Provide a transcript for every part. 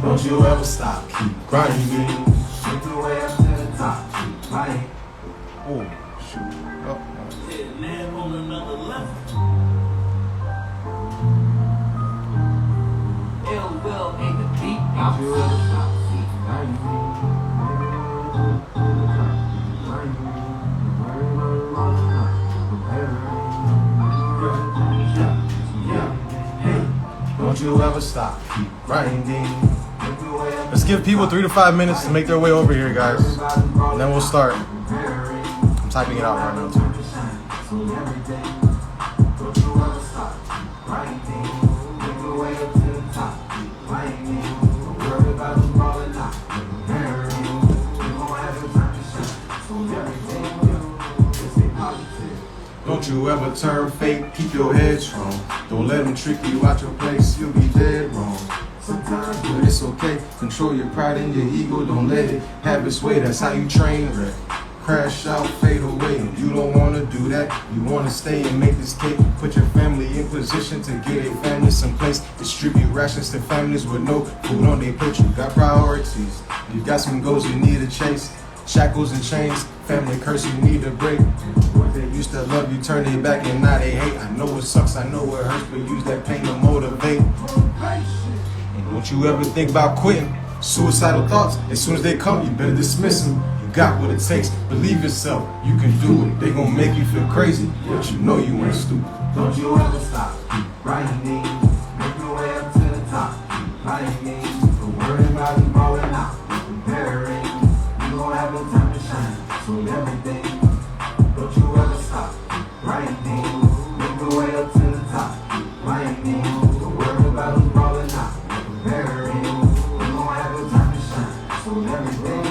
Don't you ever stop, keep grinding. Make your way up to the top, keep fighting. Oh, shoot. Oh. Man on another level. Ill will ain't the beat. Don't you ever stop, keep grinding. Don't you ever stop, keep grinding. Let's give people 3 to 5 minutes to make their way over here, guys. And then we'll start. I'm typing it out right now, too. Don't you ever turn fake, keep your head strong. Don't let them trick you out your place, you'll be dead wrong. Sometimes, but it's okay. Control your pride and your ego, don't let it have its way. That's how you train wreck. Crash out, fade away. You don't want to do that. You want to stay and make this cake. Put your family in position to get a family someplace. Distribute rations to families with no food on their plate. You got priorities. You got some goals you need to chase. Shackles and chains, family curse you need to break. They used to love you, turn their back, and now they hate. I know it sucks, I know it hurts, but use that pain to motivate. And don't you ever think about quitting. Suicidal thoughts, as soon as they come, you better dismiss them. You got what it takes, believe yourself, you can do it. They gon' make you feel crazy, but you know you ain't stupid. Don't you ever stop, keep grinding. Make your way up to the top, keep fighting. Don't worry about it falling out, comparing. You gon' have no time to shine, so everything. Don't you ever stop, keep grinding. Make your way up to the top, keep grinding. Don't worry about it falling out, comparing. You gon' have no time to shine, so everything.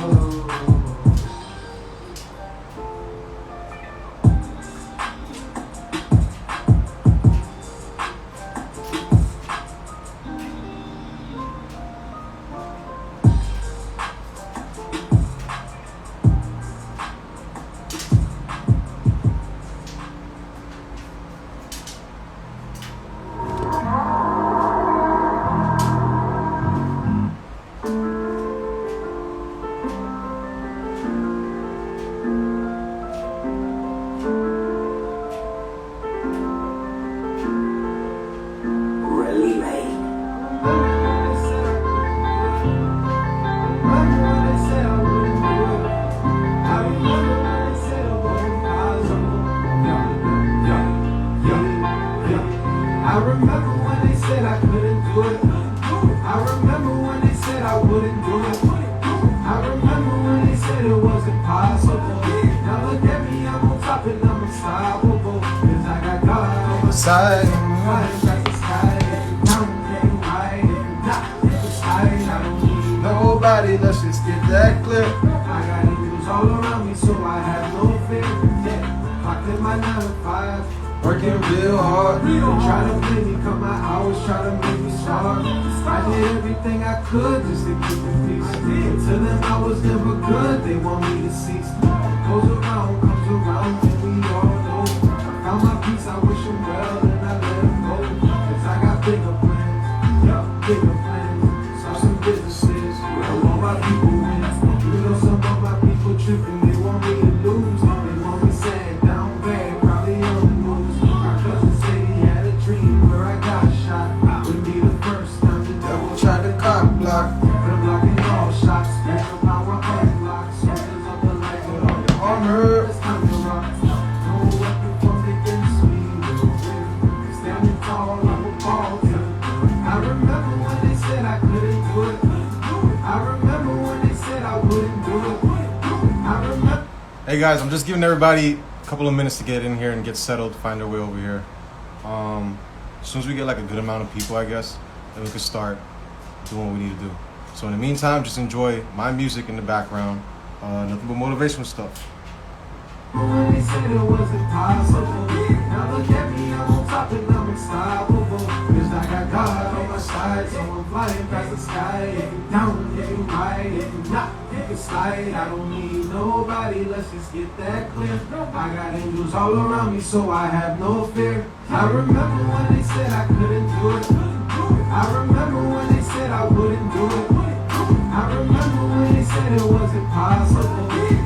I remember when they said I couldn't do it. I remember when they said I wouldn't do it. I remember when they said it was impossible. Now look at me, I'm on top and I'm unstoppable. Cause I got God on my side. Flying past the sky. Mountain can't ride it. Not the sky. I don't need nobody, let's just get that clear. I got angels all around me, so I have no fear. Yeah, clocked in my 9 to 5. Working real hard, try to play me, cut my hours, try to make me starve. I did everything I could just to keep the peace. To them I was never good, they want me to cease. Goes around, comes around, and we all know. I found my peace, I wish him well, and I let him go. Cause I got bigger plans, bigger plans. Saw some businesses, I want my people win. You know some of my people tripping, they want me to lose. They want me sad, down bad, probably on the news. Tried to cock block, but I'm blocking all shots. Special power unlocked. Soldiers of the light with all your armor. It's time to rock. No weapon formed against me will win. Standing tall, I'm a ball to. I remember when they said I couldn't do it. I remember when they said I wouldn't do it. I remember. Hey guys, I'm just giving everybody a couple of minutes to get in here and get settled, find their way over here. As soon as we get like a good amount of people, I guess, then we can start doing what we need to do. So in the meantime, just enjoy my music in the background. Nothing but motivational stuff. When they said it was impossible, now look at me, I'm on top and I'm unstoppable. Cause I got God on my side, so I'm flying past the sky. If you down, if you ride, if you not, you can slide. I don't need nobody, let's just get that clear. I got angels all around me, so I have no fear. I remember when they said I couldn't do it. I remember when they said I wouldn't do it. impossible.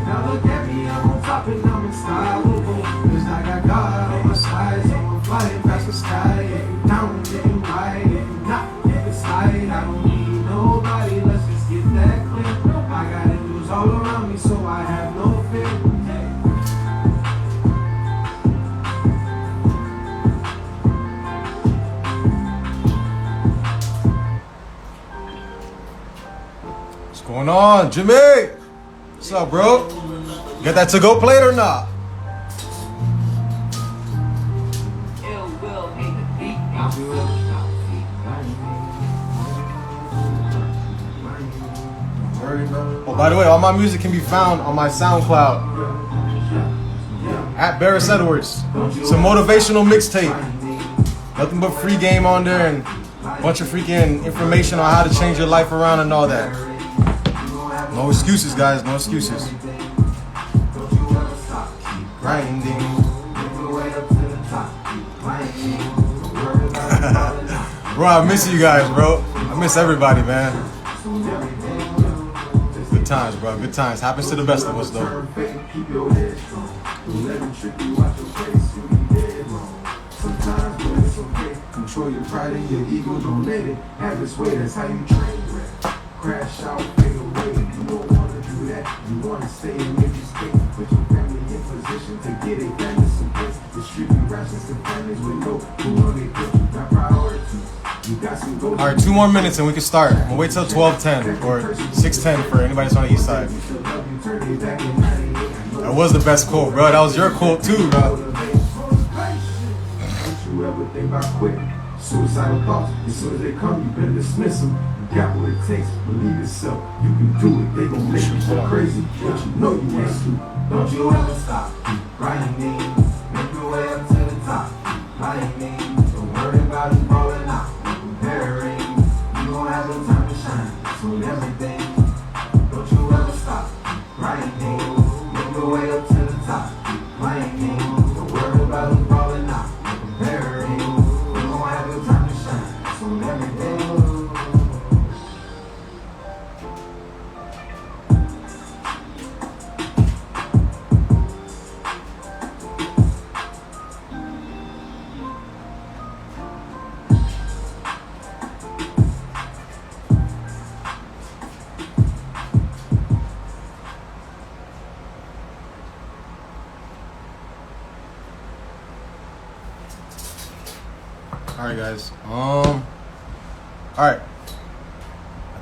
Now look at me, I'm on top and I'm unstoppable. Cause I got God on my side, so I'm flying past the sky. If you down, then you right. If you not, if it's light, I don't need nobody. Let's just get that clear. I got angels all around me, so I have no fear. What's going on, Jimmy? What's up, bro? Got that to-go plate or not? Oh, by the way, all my music can be found on my SoundCloud at Barris Edwards. It's a motivational mixtape. Nothing but free game on there and a bunch of freaking information on how to change your life around and all that. No excuses, guys. No excuses. Grinding. Bro, I miss you guys, bro. I miss everybody, man. Good times, bro. Good times. Happens to the best of us, though. Control your pride and your ego, don't let it have its way. That's how you train. Crash out, fade away. You don't want to do that. You want to stay and make you stay. Put your family in position to get a family some place. Distribute rations to families with no who want to get you got priorities. You got some goals. All right, 2 more minutes and we can start. I'm gonna wait till 12:10 or 6:10 for anybody that's on the east side. That was the best quote, bro. That was your quote too, bro. Suicidal thoughts, as soon as they come, you better dismiss them. You got what it takes, believe yourself. You can do it, they gon' make you go crazy, but you know you want to. Don't you ever stop, keep grinding. Make your way up to the top, keep climbing. Don't worry about it falling out, comparing. You gon' have no time to shine, so everything. Don't you ever stop, keep grinding. Make your way up to the top, keep climbing. Don't worry about it falling out, comparing. Alright, guys. Alright. I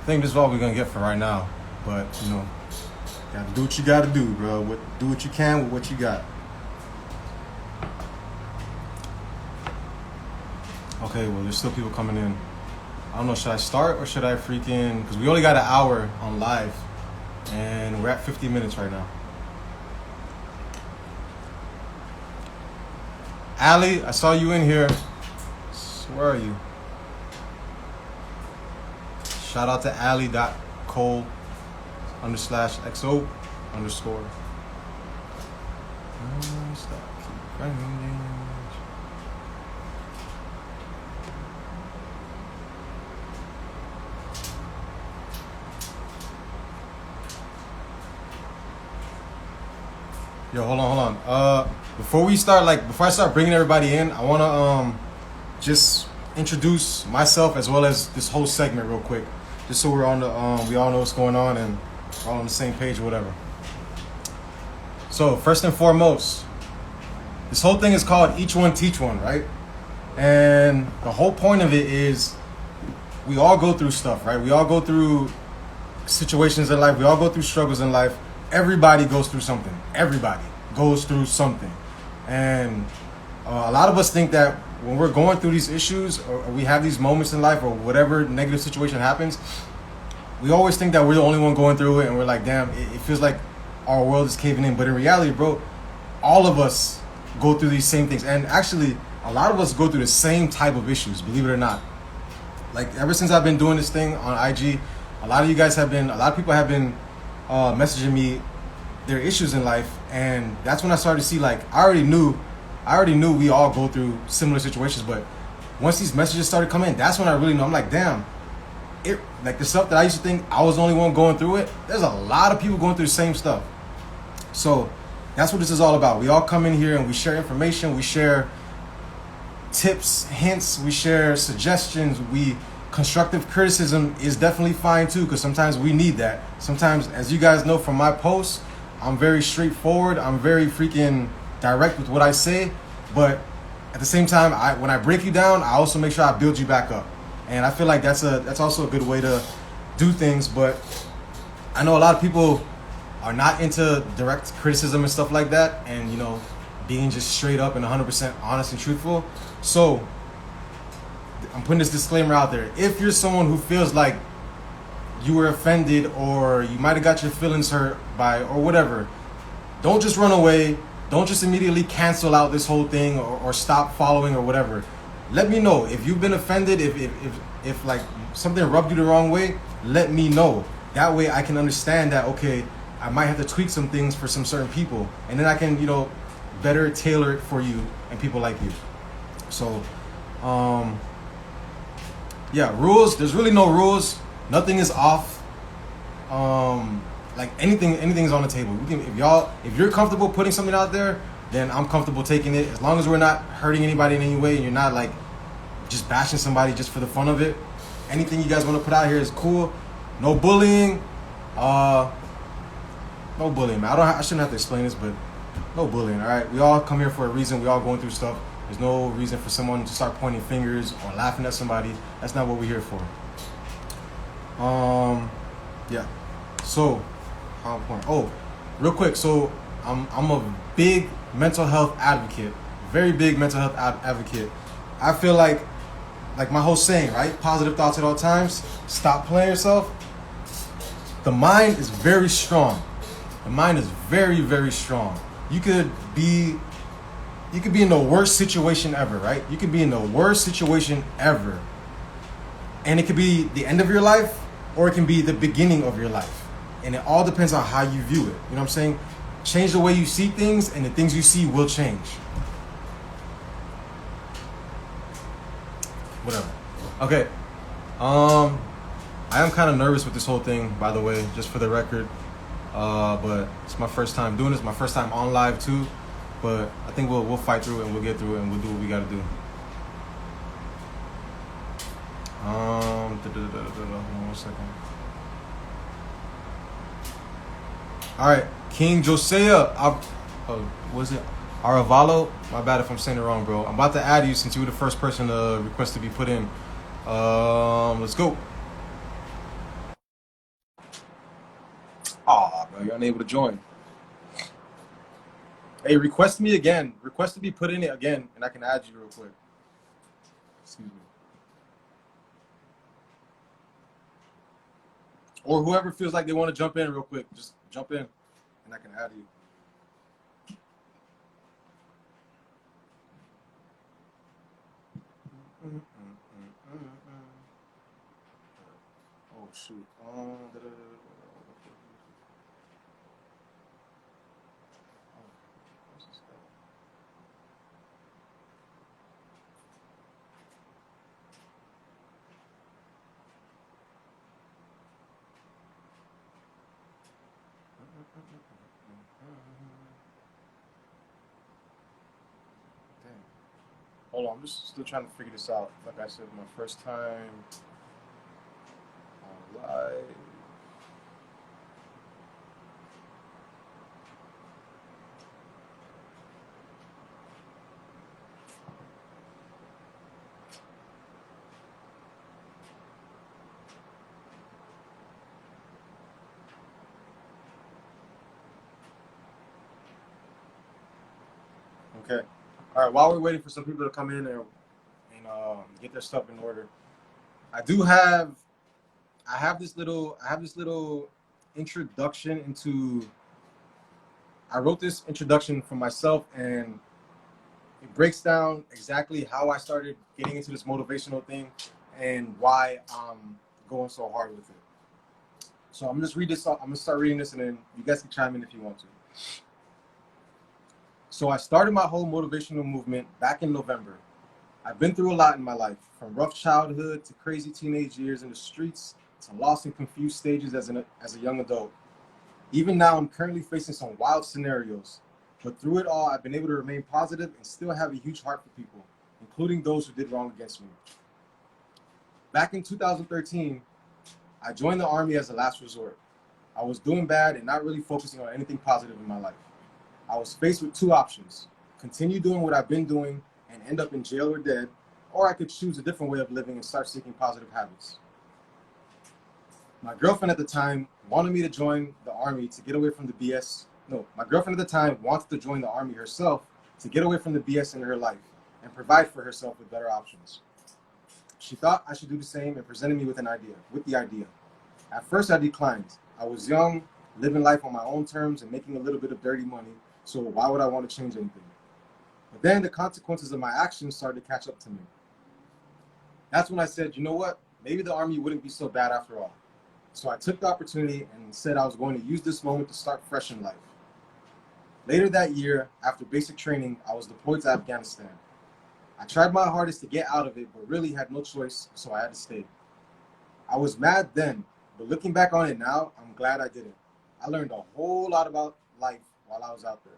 think this is all we're gonna get for right now. But, you know, gotta do what you gotta do, bro. Do what you can with what you got. Okay, well, there's still people coming in. I don't know, should I start or should I freaking... Because we only got an hour on live. And we're at 50 minutes right now. Allie, I saw you in here. Where are you? Shout out to Allie.Cole _XO_. Yo, hold on. Before I start bringing everybody in, I wanna just introduce myself as well as this whole segment real quick, just so we're on the we all know what's going on and we're all on the same page or whatever. So first and foremost, this whole thing is called Each One Teach One, right? And the whole point of it is we all go through stuff, right? We all go through situations in life. We all go through struggles in life. Everybody goes through something. Everybody goes through something. And a lot of us think that when we're going through these issues or we have these moments in life or whatever negative situation happens, we always think that we're the only one going through it and we're like, damn, it feels like our world is caving in. But in reality, bro, all of us go through these same things. And actually, a lot of us go through the same type of issues, believe it or not. Like, ever since I've been doing this thing on IG, a lot of people have been messaging me their issues in life. And that's when I started to see, like, I already knew we all go through similar situations, but once these messages started coming in, that's when I really know. I'm like, damn, it, like the stuff that I used to think I was the only one going through it, there's a lot of people going through the same stuff. So that's what this is all about. We all come in here and we share information, we share tips, hints, we share suggestions. Constructive criticism is definitely fine too, because sometimes we need that. Sometimes, as you guys know from my posts, I'm very straightforward, I'm very freaking direct with what I say, but at the same time, when I break you down, I also make sure I build you back up. And I feel like that's also a good way to do things. But I know a lot of people are not into direct criticism and stuff like that, and being just straight up and 100% honest and truthful. So I'm putting this disclaimer out there. If you're someone who feels like you were offended or you might have got your feelings hurt by or whatever, don't just run away. Don't just immediately cancel out this whole thing or stop following or whatever. Let me know if you've been offended, if like something rubbed you the wrong way, let me know. That way I can understand that, okay, I might have to tweak some things for some certain people, and then I can, better tailor it for you and people like you. So, yeah, rules, there's really no rules. Nothing is off. Like anything's on the table. If you're comfortable putting something out there, then I'm comfortable taking it. As long as we're not hurting anybody in any way and you're not like just bashing somebody just for the fun of it. Anything you guys want to put out here is cool. No bullying. No bullying, man. I shouldn't have to explain this, but no bullying, all right? We all come here for a reason. We all going through stuff. There's no reason for someone to start pointing fingers or laughing at somebody. That's not what we're here for. Yeah. So, how important? Oh, real quick. So, I'm a big mental health advocate. Very big mental health advocate. I feel like my whole saying, right? Positive thoughts at all times. Stop playing yourself. The mind is very strong. The mind is very, very strong. You could be in the worst situation ever, right? You could be in the worst situation ever. And it could be the end of your life, or it can be the beginning of your life. And it all depends on how you view it. You know what I'm saying? Change the way you see things, and the things you see will change. Whatever. Okay. I am kind of nervous with this whole thing, by the way, just for the record. But it's my first time doing this, my first time on live too. But I think we'll fight through it and we'll get through it and we'll do what we gotta do. Hold on 1 second. All right, King Josiah. What is it? Aravalo. My bad if I'm saying it wrong, bro. I'm about to add you since you were the first person to request to be put in. Let's go. Aw, bro, you're unable to join. Hey, request me again. Request to be put in it again, and I can add you real quick. Excuse me. Or whoever feels like they want to jump in real quick, just jump in, and I can add you. Oh, shoot. Hold on, I'm just still trying to figure this out. Like I said, my first time on live. Okay. All right. While we're waiting for some people to come in and get their stuff in order, I have this little introduction into. I wrote this introduction for myself, and it breaks down exactly how I started getting into this motivational thing and why I'm going so hard with it. So I'm just read this. I'm gonna start reading this, and then you guys can chime in if you want to. So I started my whole motivational movement back in November. I've been through a lot in my life, from rough childhood to crazy teenage years in the streets to lost and confused stages as a young adult. Even now, I'm currently facing some wild scenarios, but through it all, I've been able to remain positive and still have a huge heart for people, including those who did wrong against me. Back in 2013, I joined the Army as a last resort. I was doing bad and not really focusing on anything positive in my life. I was faced with two options: continue doing what I've been doing and end up in jail or dead, or I could choose a different way of living and start seeking positive habits. My girlfriend at the time wanted me to join the Army to get away from the BS. No, my girlfriend at the time wanted to join the Army herself to get away from the BS in her life and provide for herself with better options. She thought I should do the same and presented me with the idea. At first, I declined. I was young, living life on my own terms and making a little bit of dirty money, so why would I want to change anything? But then the consequences of my actions started to catch up to me. That's when I said, you know what? Maybe the Army wouldn't be so bad after all. So I took the opportunity and said I was going to use this moment to start fresh in life. Later that year, after basic training, I was deployed to Afghanistan. I tried my hardest to get out of it, but really had no choice, so I had to stay. I was mad then, but looking back on it now, I'm glad I didn't. I learned a whole lot about life while I was out there.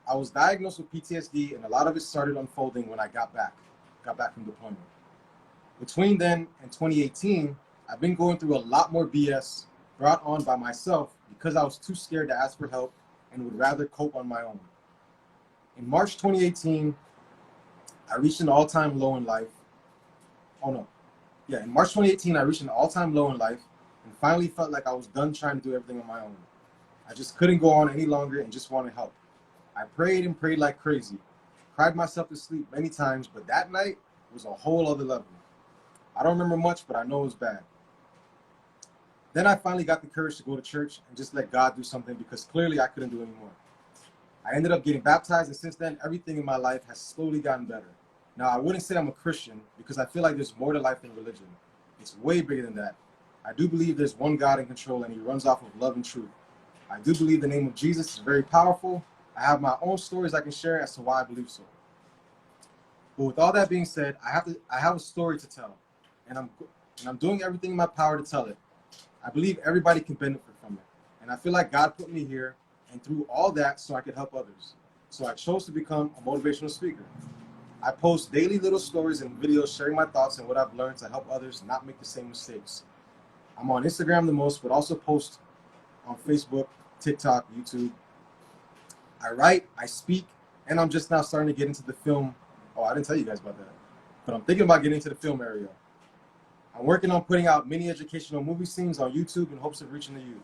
I was diagnosed with PTSD, and a lot of it started unfolding when I got back from deployment. Between then and 2018, I've been going through a lot more BS brought on by myself because I was too scared to ask for help and would rather cope on my own. In March 2018, I reached an all-time low in life. In March 2018, I reached an all-time low in life and finally felt like I was done trying to do everything on my own. I just couldn't go on any longer and just wanted help. I prayed and prayed like crazy. Cried myself to sleep many times, but that night was a whole other level. I don't remember much, but I know it was bad. Then I finally got the courage to go to church and just let God do something because clearly I couldn't do anymore. I ended up getting baptized, and since then, everything in my life has slowly gotten better. Now, I wouldn't say I'm a Christian because I feel like there's more to life than religion. It's way bigger than that. I do believe there's one God in control and he runs off of love and truth. I do believe the name of Jesus is very powerful. I have my own stories I can share as to why I believe so. But with all that being said, I have a story to tell, and I'm doing everything in my power to tell it. I believe everybody can benefit from it, and I feel like God put me here and through all that so I could help others. So I chose to become a motivational speaker. I post daily little stories and videos sharing my thoughts and what I've learned to help others not make the same mistakes. I'm on Instagram the most, but also post on Facebook, TikTok, YouTube. I write, I speak, and I'm just now starting to get into the film. Oh, I didn't tell you guys about that. But I'm thinking about getting into the film area. I'm working on putting out mini educational movie scenes on YouTube in hopes of reaching the youth.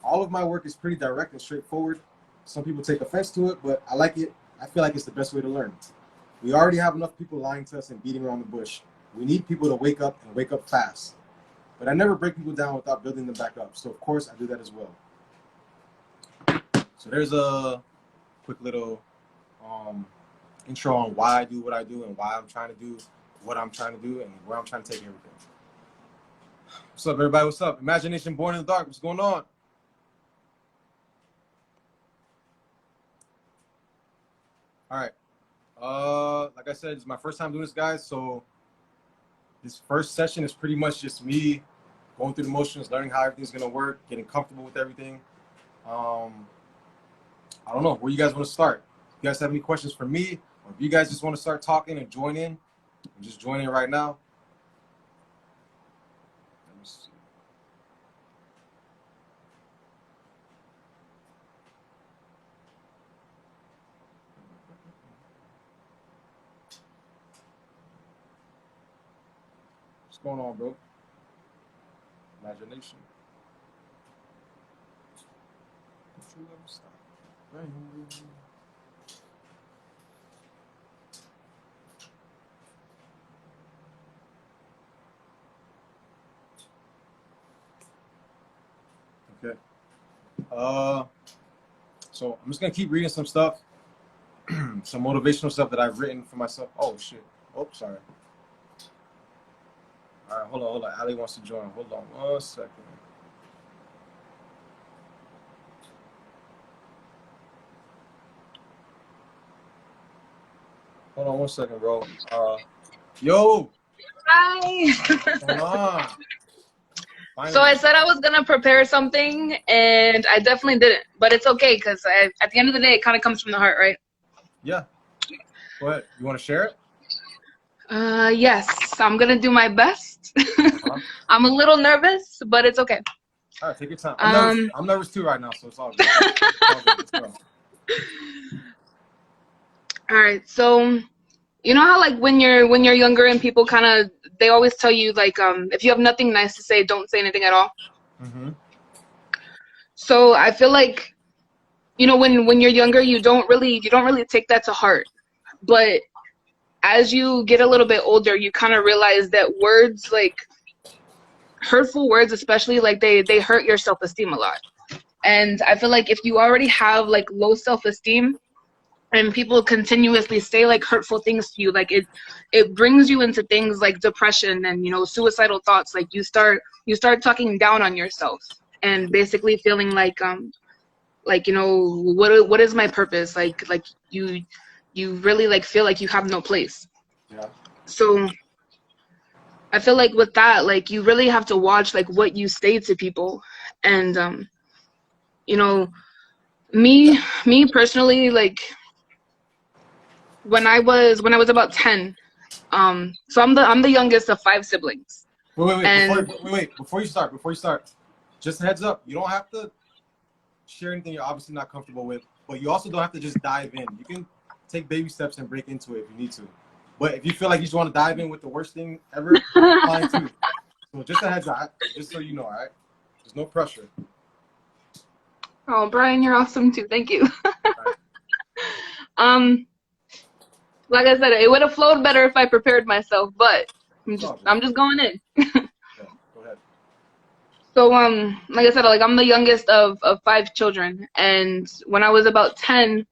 All of my work is pretty direct and straightforward. Some people take offense to it, but I like it. I feel like it's the best way to learn. We already have enough people lying to us and beating around the bush. We need people to wake up and wake up fast. But I never break people down without building them back up. So of course I do that as well. So there's a quick little intro on why I do what I do and why I'm trying to do what I'm trying to do and where I'm trying to take everything. What's up, everybody? What's up? Imagination Born in the Dark. What's going on? All right. Like I said, it's my first time doing this, guys. So this first session is pretty much just me going through the motions, learning how everything's gonna work, getting comfortable with everything. I don't know where you guys want to start. If you guys have any questions for me, or if you guys just want to start talking and join in, I'm just joining right now. Let me see. What's going on, bro? Imagination. Don't you ever stop. Okay. So I'm just gonna keep reading some stuff, some motivational stuff that I've written for myself. Oh shit. Oh, sorry. All right, hold on. Ali wants to join. Hold on 1 second. Hold on 1 second, bro. Yo, Hi. what's going on? So I Finally. said I was gonna prepare something, and I definitely didn't. But it's okay, because at the end of the day, it kind of comes from the heart, right? Yeah. Go ahead. You want to share it? Yes, I'm gonna do my best. Uh-huh. I'm a little nervous, but it's okay. All right, take your time. I'm nervous. I'm nervous too right now, so it's all good. It's all good. Let's go. All right. So you know how like when you're younger and people kind of they always tell you like if you have nothing nice to say, don't say anything at all. Mm-hmm. So I feel like when you're younger, you don't really take that to heart, but as you get a little bit older, you kind of realize that words, like hurtful words especially, like they hurt your self-esteem a lot. And I feel like if you already have like low self-esteem and people continuously say like hurtful things to you, like it brings you into things like depression and suicidal thoughts. Like you start talking down on yourself and basically feeling like what is my purpose, like you really like feel like you have no place. Yeah. So I feel like with that, like you really have to watch like what you say to people. And you know me personally, like when I was about 10, so I'm the youngest of 5 siblings. Wait. And Before you start, just a heads up. You don't have to share anything you're obviously not comfortable with, but you also don't have to just dive in. You can take baby steps and break into it if you need to. But if you feel like you just want to dive in with the worst thing ever, fine too. So just a heads up, just so you know, all right? There's no pressure. Oh, Brian, you're awesome too. Thank you. Right. Like I said, it would have flowed better if I prepared myself, but It's all good. I'm just going in. Yeah, go ahead. So like I said, like I'm the youngest of 5 children, and when I was about 10,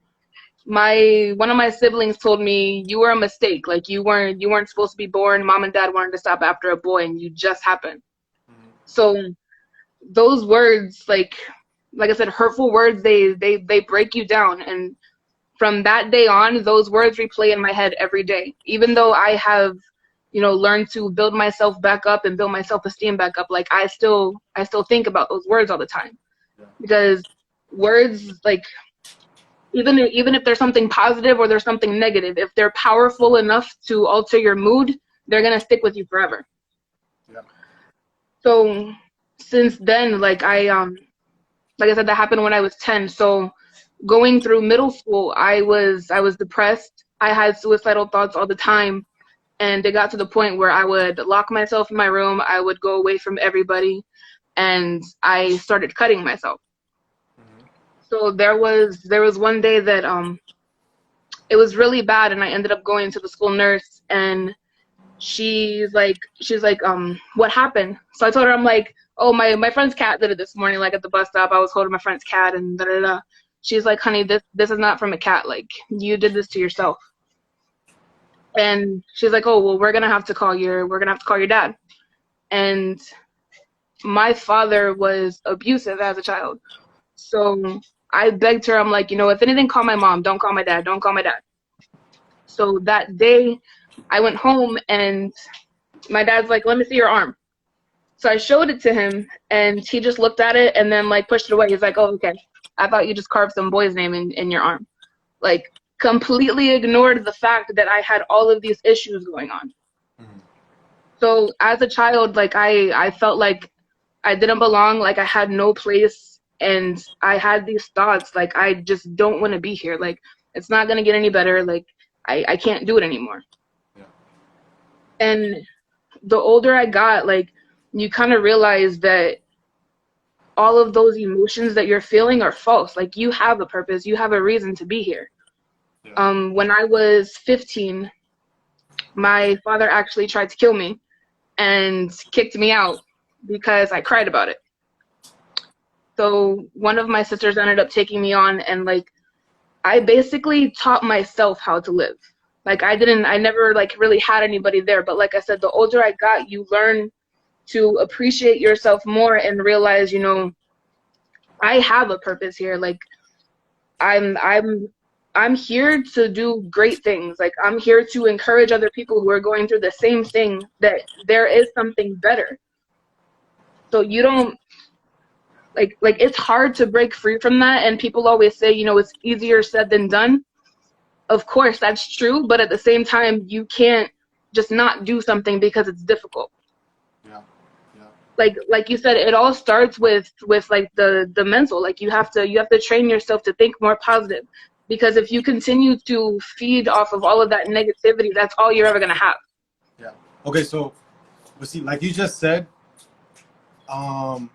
one of my siblings told me, you were a mistake. Like you weren't supposed to be born. Mom and dad wanted to stop after a boy, and you just happened. Mm-hmm. So those words, like I said, hurtful words, they break you down. And from that day on, those words replay in my head every day. Even though I have, learned to build myself back up and build my self-esteem back up, like I still think about those words all the time. Yeah. Because words, like even if there's something positive or there's something negative, if they're powerful enough to alter your mood, they're gonna stick with you forever. Yeah. So since then, like I said, that happened when I was 10. So going through middle school, I was depressed. I had suicidal thoughts all the time, and it got to the point where I would lock myself in my room. I would go away from everybody, and I started cutting myself. Mm-hmm. So there was one day that it was really bad, and I ended up going to the school nurse, and she's like what happened? So I told her, I'm like, oh, my friend's cat did it this morning, like at the bus stop. I was holding my friend's cat, and da da da. She's like, honey, this is not from a cat. Like, you did this to yourself. And she's like, oh, well, we're gonna have to call your dad. And my father was abusive as a child. So I begged her, I'm like, if anything, call my mom. Don't call my dad. Don't call my dad. So that day I went home, and my dad's like, let me see your arm. So I showed it to him, and he just looked at it and then like pushed it away. He's like, oh, okay. I thought you just carved some boy's name in your arm. Like, completely ignored the fact that I had all of these issues going on. Mm-hmm. So as a child, like I felt like I didn't belong, like I had no place, and I had these thoughts like I just don't want to be here. Like, it's not gonna get any better. Like I can't do it anymore. Yeah. And the older I got, like you kind of realize that all of those emotions that you're feeling are false. Like, you have a purpose, you have a reason to be here. Yeah. When I was 15, my father actually tried to kill me and kicked me out because I cried about it. So one of my sisters ended up taking me on, and like I basically taught myself how to live. Like I never like really had anybody there, but like I said, the older I got, you learn to appreciate yourself more and realize, I have a purpose here. Like I'm I'm here to do great things. Like, I'm here to encourage other people who are going through the same thing, that there is something better. So you don't, like it's hard to break free from that, and people always say, you know, it's easier said than done. Of course, that's true, but at the same time, you can't just not do something because it's difficult. Yeah. Yeah. Like you said, it all starts with like the mental. Like, you have to train yourself to think more positive, because if you continue to feed off of all of that negativity, that's all you're ever gonna have. Yeah. Okay, so but see, like you just said, um,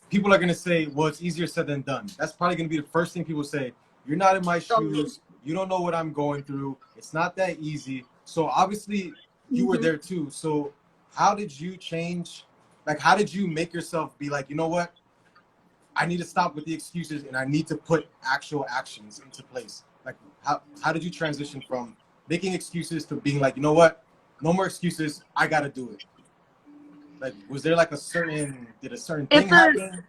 people are gonna say, well, it's easier said than done. That's probably gonna be the first thing people say. You're not in my shoes. You don't know what I'm going through. It's not that easy. So obviously you were there too. So how did you change? Like, how did you make yourself be like, you know what? I need to stop with the excuses and I need to put actual actions into place. Like, how did you transition from making excuses to being like, you know what? No more excuses. I got to do it. Like, was there like did a certain thing It's a happen?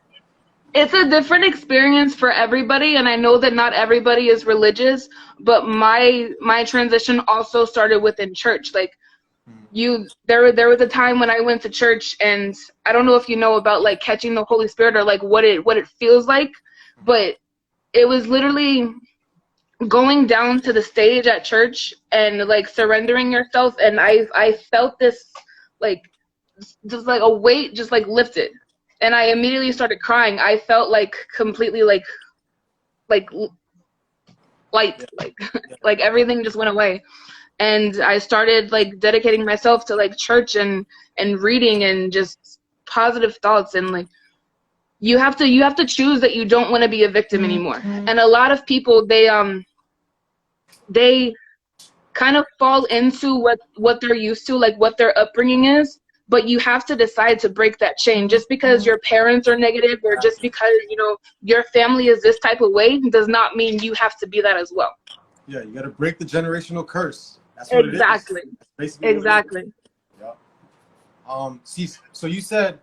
it's a different experience for everybody, and I know that not everybody is religious, but my transition also started within church. Like, there was a time when I went to church, and I don't know if you know about like catching the Holy Spirit, or like what it feels like, but it was literally going down to the stage at church and like surrendering yourself, and I felt this, like, just like a weight just like lifted, and I immediately started crying. I felt like completely like light, like like everything just went away. And I started like dedicating myself to like church and reading and just positive thoughts. And like, you have to choose that you don't want to be a victim anymore. And a lot of people, they kind of fall into what they're used to, like what their upbringing is. But you have to decide to break that chain. Just because your parents are negative, or just because, you know, your family is this type of way, does not mean you have to be that as well. Yeah, you got to break the generational curse. That's what it is. Exactly. That's basically Exactly. what it is. Yeah. See, so you said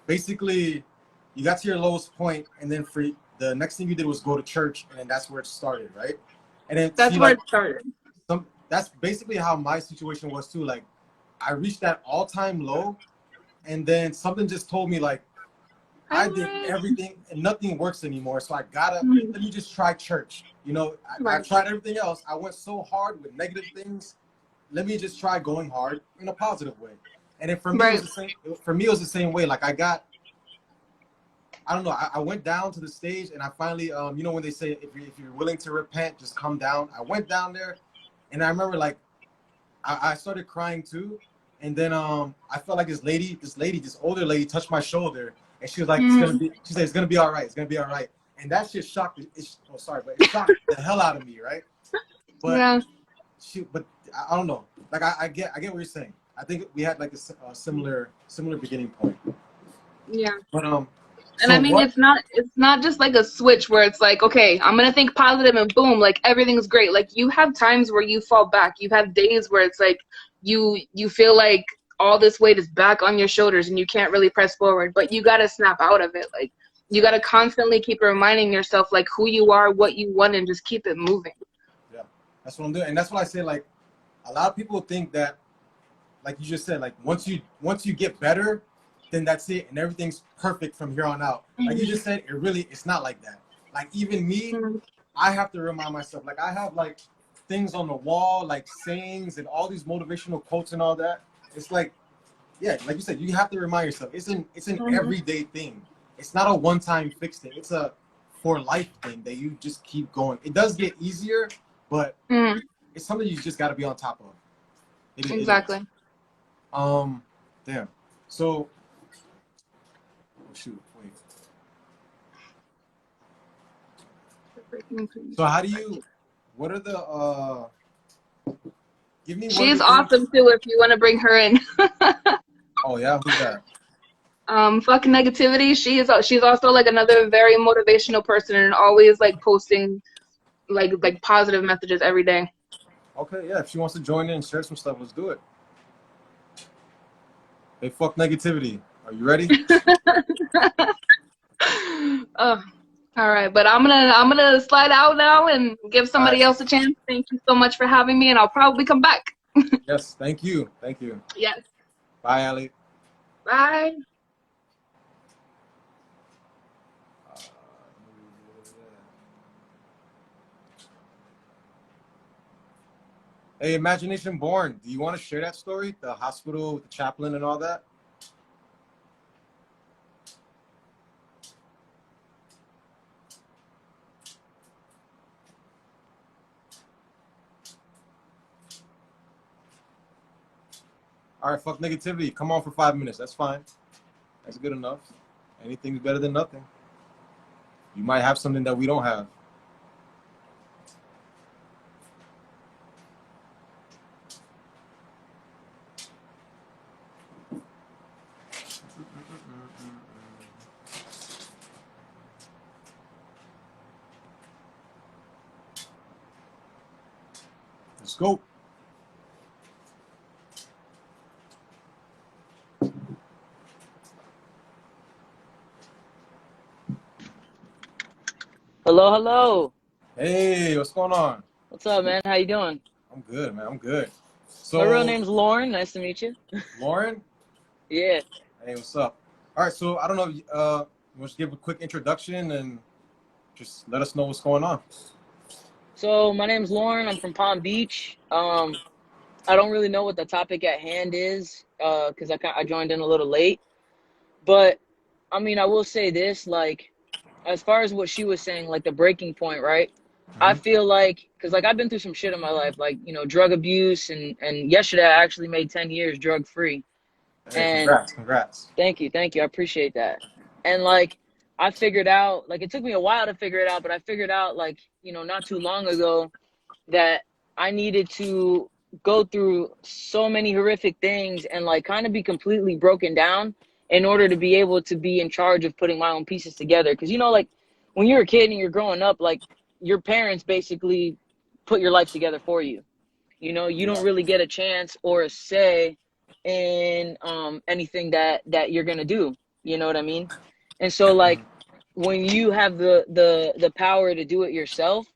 basically you got to your lowest point, and then for the next thing you did was go to church, and then that's where it started, right? And then That's see, where like, it started. that's basically how my situation was too. Like, I reached that all-time low, and then something just told me like, I did everything and nothing works anymore. So I gotta let me just try church. You know, I tried everything else. I went so hard with negative things. Let me just try going hard in a positive way. And then for me, it was the same. For me, it was the same way. Like, I don't know. I went down to the stage, and I finally, you know, when they say if you're willing to repent, just come down. I went down there, and I remember like I started crying too. And then I felt like this older lady touched my shoulder. And she was like, she said, it's gonna be all right. It's gonna be all right. And that shit shocked it shocked the hell out of me, right? But Yeah. but I don't know. Like, I get what you're saying. I think we had like a similar beginning point. Yeah. But And I mean, it's not just like a switch where it's like, okay, I'm gonna think positive and boom, like everything's great. Like, you have times where you fall back. You have days where it's like you feel like all this weight is back on your shoulders and you can't really press forward, but you gotta snap out of it. Like, you gotta constantly keep reminding yourself like who you are, what you want, and just keep it moving. Yeah, that's what I'm doing, and that's why I say, like, a lot of people think that, like you just said, like once you get better, then that's it and everything's perfect from here on out. Like you just said, it's not like that. Like, even me, I have to remind myself. Like, I have like things on the wall, like sayings and all these motivational quotes and all that. It's like, yeah, like you said, you have to remind yourself. It's an everyday thing. It's not a one-time fix thing. It's a for life thing that you just keep going. It does get easier, but it's something you just got to be on top of. Exactly. Damn. So, shoot, wait. So what are the, give me one. She's awesome too if you want to bring her in. Oh yeah, who's that? Fuck negativity. She's also like another very motivational person, and always like posting like positive messages every day. Okay, yeah, if she wants to join in and share some stuff, let's do it. Hey, fuck negativity. Are you ready? All right, but I'm gonna slide out now and give All somebody right. else a chance. Thank you so much for having me, and I'll probably come back. Yes. Thank you. Thank you. Yes. Bye, Ali. Bye. Hey, Imagination Born, do you want to share that story? The hospital with the chaplain and all that? All right, fuck negativity. Come on for 5 minutes. That's fine. That's good enough. Anything's better than nothing. You might have something that we don't have. Let's go. Hello, hello. Hey, what's going on? What's up, man? How you doing? I'm good, man. I'm good. My real So, name's Lauren. Nice to meet you. Lauren, Yeah. hey, what's up? All right, so I don't know. You want to give a quick introduction and just let us know what's going on. So my name's Lauren. I'm from Palm Beach. I don't really know what the topic at hand is, because I joined in a little late. But I mean, I will say this, like, as far as what she was saying, like the breaking point, right? I Hmm. feel like, because like I've been through some shit in my life, like, drug abuse, and yesterday I actually made 10 years drug free. Hey, And congrats, congrats. thank you, thank you. I appreciate that. And like I figured out, like it took me a while to figure it out, but I figured out like, not too long ago that I needed to go through so many horrific things and like kind of be completely broken down in order to be able to be in charge of putting my own pieces together. Cause like when you're a kid and you're growing up, like your parents basically put your life together for you. You don't Yeah. really get a chance or a say in anything that you're gonna do. You know what I mean? And so like when you have the power to do it yourself,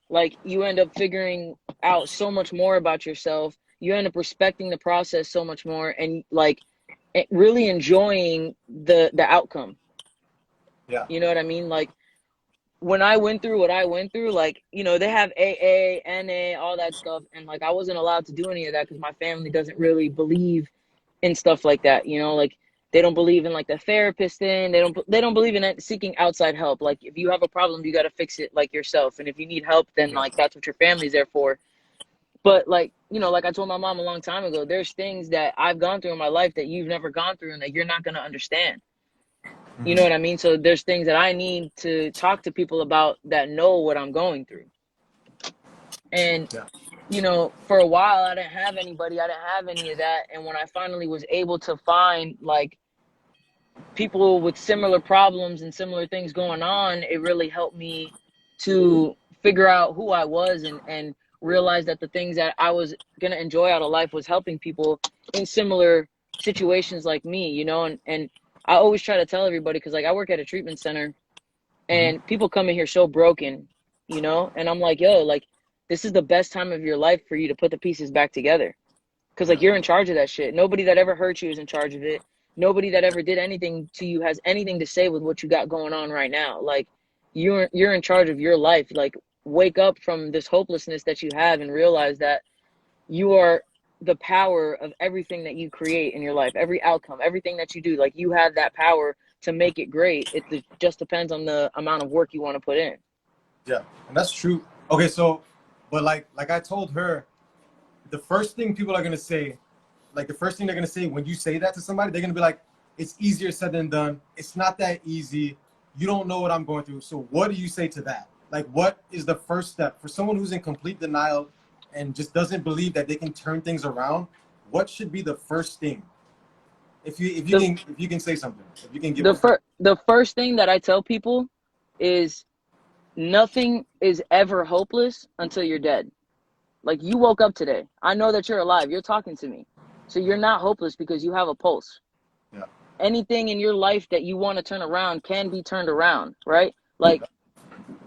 like you end up figuring out so much more about yourself. You end up respecting the process so much more, and like really enjoying the outcome. Yeah. You know what I mean? Like when I went through what I went through, like, they have AA, NA, all that stuff. And like, I wasn't allowed to do any of that because my family doesn't really believe in stuff like that. Like they don't believe in like the therapist thing. They don't believe in seeking outside help. Like if you have a problem, you got to fix it like yourself. And if you need help, then Yeah. like, that's what your family's there for. But like, like I told my mom a long time ago, there's things that I've gone through in my life that you've never gone through and that you're not going to understand. You know Hmm. what I mean? So there's things that I need to talk to people about that know what I'm going through. And, Yeah. for a while, I didn't have anybody. I didn't have any of that. And when I finally was able to find like people with similar problems and similar things going on, it really helped me to figure out who I was and realize that the things that I was going to enjoy out of life was helping people in similar situations like me, and I always try to tell everybody, because like I work at a treatment center Hmm. and people come in here so broken, and I'm like, yo, like this is the best time of your life for you to put the pieces back together. Because like Yeah. you're in charge of that shit. Nobody that ever hurt you is in charge of it. Nobody that ever did anything to you has anything to say with what you got going on right now. Like you're in charge of your life. Like wake up from this hopelessness that you have and realize that you are the power of everything that you create in your life, every outcome, everything that you do. Like you have that power to make it great. It just depends on the amount of work you want to put in. Yeah. And that's true. Okay, so, but like I told her, the first thing people are gonna say, like the first thing they're gonna say when you say that to somebody, they're gonna be like, "It's easier said than done. It's not that easy. You don't know what I'm going through." So what do you say to that? Like, what is the first step for someone who's in complete denial and just doesn't believe that they can turn things around? What should be the first thing? The If you can say something, if you can give the us. first the first thing that I tell people is nothing is ever hopeless until you're dead. Like you woke up today. I know that you're alive. You're talking to me. So you're not hopeless because you have a pulse. Yeah. Anything in your life that you want to turn around can be turned around, right? Like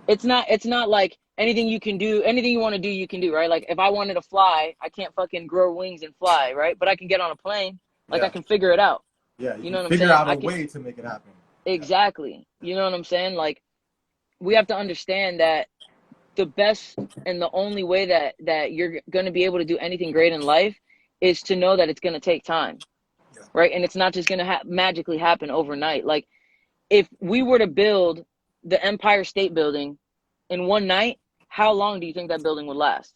it's not like anything you want to do, you can do, right? Like if I wanted to fly, I can't fucking grow wings and fly, right? But I can get on a plane. Like I Yeah. can figure it out. Yeah. You You can know what I'm figure saying? out I a can way to make it happen. Yeah. exactly. You know what I'm saying? Like we have to understand that the best and the only way that you're going to be able to do anything great in life is to know that it's going to take time, Yeah. right? And it's not just going to magically happen overnight. Like if we were to build the Empire State Building in one night, how long do you think that building would last?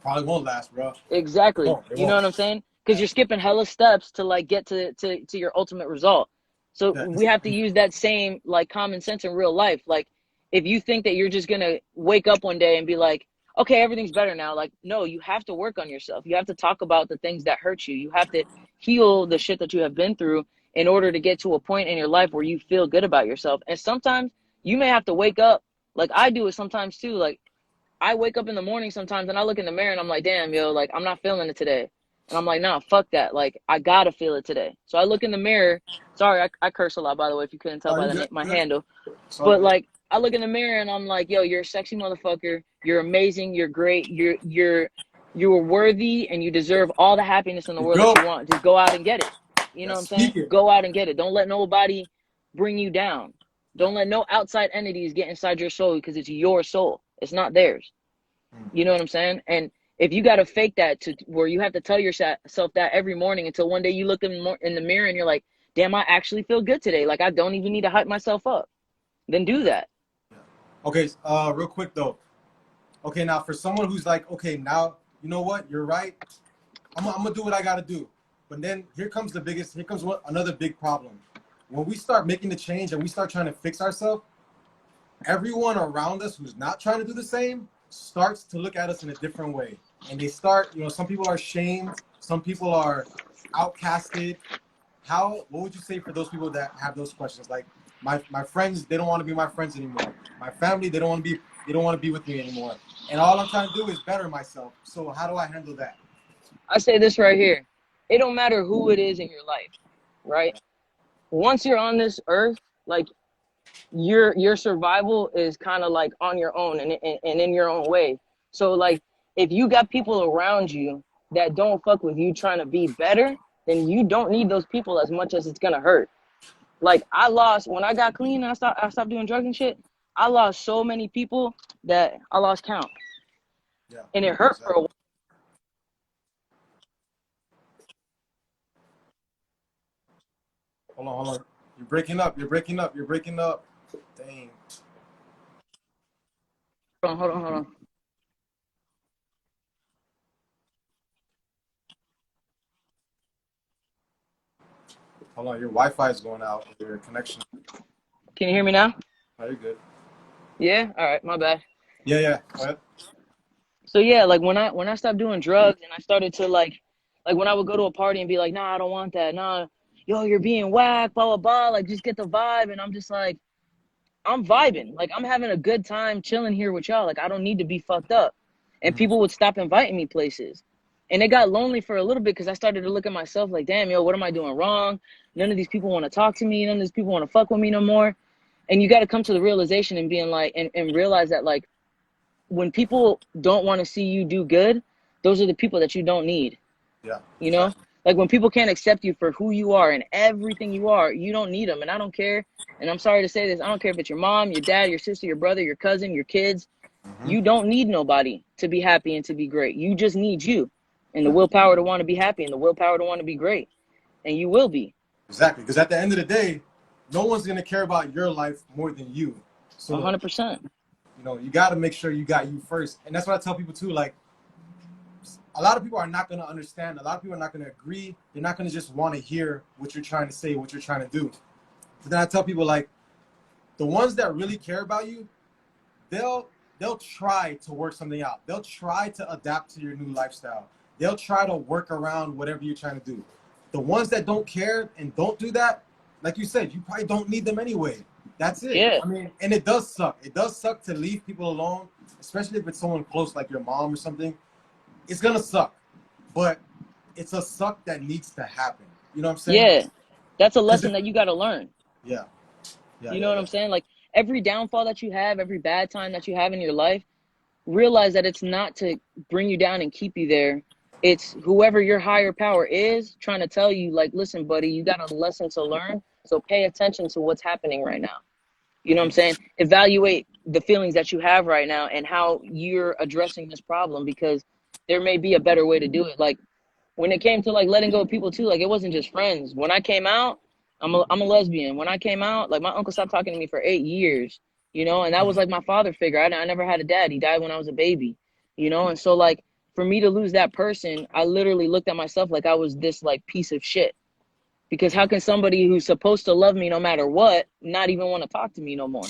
Probably won't last, bro. It Exactly. won't. It You know won't. what I'm saying? Because you're skipping hella steps to like get to your ultimate result. So Yeah. we have to use that same like common sense in real life. Like if you think that you're just gonna wake up one day and be like, okay, everything's better now. Like, no, you have to work on yourself. You have to talk about the things that hurt you. You have to heal the shit that you have been through in order to get to a point in your life where you feel good about yourself. And sometimes you may have to wake up, like I do it sometimes too. Like I wake up in the morning sometimes and I look in the mirror and I'm like, damn, yo, like I'm not feeling it today. And I'm like, nah, fuck that. Like I gotta feel it today. So I look in the mirror. Sorry, I curse a lot, by the way, if you couldn't tell Oh, by you the good? my Good. handle. It's all But good. like I look in the mirror and I'm like, yo, you're a sexy motherfucker. You're amazing. You're great. You're worthy and you deserve all the happiness in the You world go. that you want. Just go out and get it. You know Yeah. what I'm saying? Speak it. Go out and get it. Don't let nobody bring you down. Don't let no outside entities get inside your soul because it's your soul. It's not theirs. You know what I'm saying? And if you got to fake that to where you have to tell yourself that every morning until one day you look in the mirror and you're like, damn, I actually feel good today. Like I don't even need to hype myself up. Then do that. Okay. Real quick though. Okay, now for someone who's like, okay, now you know what? You're right. I'm gonna do what I gotta do. But then here comes another big problem. When we start making the change and we start trying to fix ourselves, everyone around us who's not trying to do the same starts to look at us in a different way. And they start, some people are shamed, some people are outcasted. What would you say for those people that have those questions? Like my friends, they don't want to be my friends anymore. My family, they don't want to be with me anymore. And all I'm trying to do is better myself. So how do I handle that? I say this right here. It don't matter who it is in your life, right? Once you're on this earth, like your survival is kind of like on your own and in your own way. So like if you got people around you that don't fuck with you trying to be better, then you don't need those people as much as it's gonna hurt. Like I lost when I got clean and I stopped doing drugs and shit. I lost so many people that I lost count, Yeah, and it hurt for a exactly. while. Hold on. You're breaking up. You're breaking up. You're breaking up. Dang. Hold on. Hold on. Your Wi-Fi is going out. Your connection. Can you hear me now? Oh, you're good. Yeah. All right. My bad. Yeah. Go ahead. So yeah, like when I stopped doing drugs and I started to like when I would go to a party and be like, nah, I don't want that. Nah, yo, you're being whack, blah blah blah. Like just get the vibe, and I'm just like, I'm vibing. Like I'm having a good time chilling here with y'all. Like I don't need to be fucked up. And Mhm. people would stop inviting me places. And it got lonely for a little bit because I started to look at myself like, damn, yo, what am I doing wrong? None of these people want to talk to me. None of these people want to fuck with me no more. And you got to come to the realization and being like, and realize that like when people don't want to see you do good, those are the people that you don't need. Yeah. You know, Exactly. like when people can't accept you for who you are and everything you are, you don't need them. And I don't care. And I'm sorry to say this. I don't care if it's your mom, your dad, your sister, your brother, your cousin, your kids. Hmm. You don't need nobody to be happy and to be great. You just need you and the willpower to want to be happy and the willpower to want to be great. And you will be. Exactly. Because at the end of the day, no one's gonna care about your life more than you. So 100%. you got to make sure you got you first. And that's what I tell people too. Like a lot of people are not gonna understand. A lot of people are not gonna agree. They're not gonna just want to hear what you're trying to say, what you're trying to do. But then I tell people like the ones that really care about you, they'll try to work something out. They'll try to adapt to your new lifestyle. They'll try to work around whatever you're trying to do. The ones that don't care and don't do that, like you said, you probably don't need them anyway. That's it. Yeah. I mean, and it does suck. It does suck to leave people alone, especially if it's someone close like your mom or something. It's gonna suck, but it's a suck that needs to happen. You know what I'm saying? Yeah. That's a Because lesson that you got to learn. yeah, yeah, You yeah, know what yeah. I'm saying? Like, every downfall that you have, every bad time that you have in your life, realize that it's not to bring you down and keep you there. It's whoever your higher power is trying to tell you, like, listen, buddy, you got a lesson to learn. So pay attention to what's happening right now. You know what I'm saying? Evaluate the feelings that you have right now and how you're addressing this problem, because there may be a better way to do it. Like when it came to like letting go of people too, like it wasn't just friends. When I came out, I'm a lesbian. When I came out, like my uncle stopped talking to me for 8 years, you know, and that was like my father figure. I never had a dad. He died when I was a baby, you know, and so like for me to lose that person, I literally looked at myself like I was this like piece of shit. Because how can somebody who's supposed to love me no matter what not even want to talk to me no more?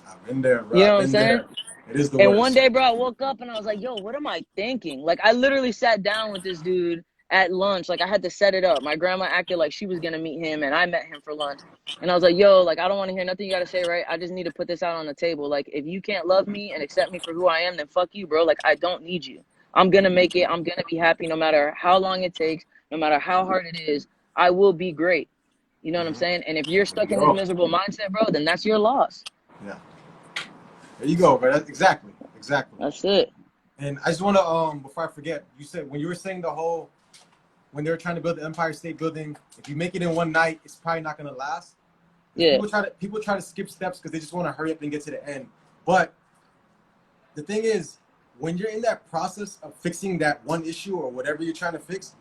I've been there, bro. You know I've what I'm been saying? there. It is the And one worst. day, bro, I woke up and I was like, yo, what am I thinking? Like, I literally sat down with this dude at lunch. Like, I had to set it up. My grandma acted like she was going to meet him, and I met him for lunch. And I was like, yo, like, I don't want to hear nothing you got to say, right? I just need to put this out on the table. Like, if you can't love me and accept me for who I am, then fuck you, bro. Like, I don't need you. I'm going to make it. I'm going to be happy no matter how long it takes, no matter how hard it is. I will be great. You know what I'm saying? And if you're There stuck you in this go. miserable mindset, bro, then that's your loss. Yeah. There you go, bro. That's exactly. That's it. And I just want to, before I forget, you said when you were saying the whole, when they were trying to build the Empire State Building, if you make it in one night, it's probably not going to last. Yeah. People try to skip steps because they just want to hurry up and get to the end. But the thing is, when you're in that process of fixing that one issue or whatever you're trying to fix,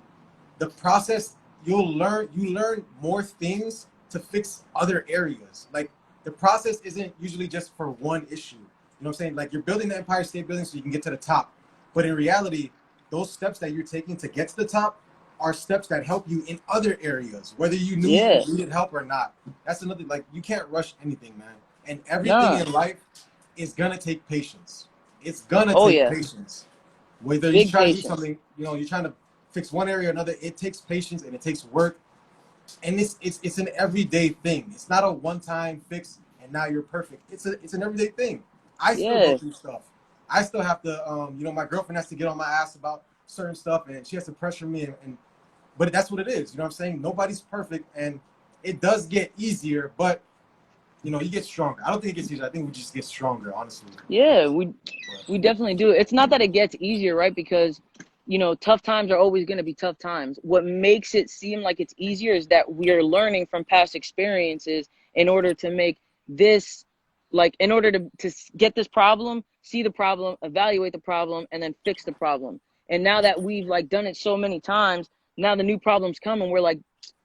the process you learn more things to fix other areas. Like the process isn't usually just for one issue. You know what I'm saying? Like you're building the Empire State Building so you can get to the top. But in reality, those steps that you're taking to get to the top are steps that help you in other areas, whether you knew Yeah. you needed help or not. That's another, like, you can't rush anything, man. And everything Nah. in life is gonna take patience. It's gonna Oh, take yeah. patience. Whether you Big try to do patience. something, you know, you're trying to fix one area or another, it takes patience and it takes work. And it's an everyday thing. It's not a one-time fix and now you're perfect. It's an everyday thing. I still go Yeah. through stuff. I still have to, you know, my girlfriend has to get on my ass about certain stuff and she has to pressure me and but that's what it is. You know what I'm saying? Nobody's perfect and it does get easier, but you know, you get stronger. I don't think it gets easier. I think we just get stronger, honestly. Yeah, we definitely do. It's not that it gets easier, right? Because, you know, tough times are always going to be tough times. What makes it seem like it's easier is that we are learning from past experiences in order to make this, like, in order to get this problem, see the problem, evaluate the problem, and then fix the problem. And now that we've, like, done it so many times, now the new problems come and we're like,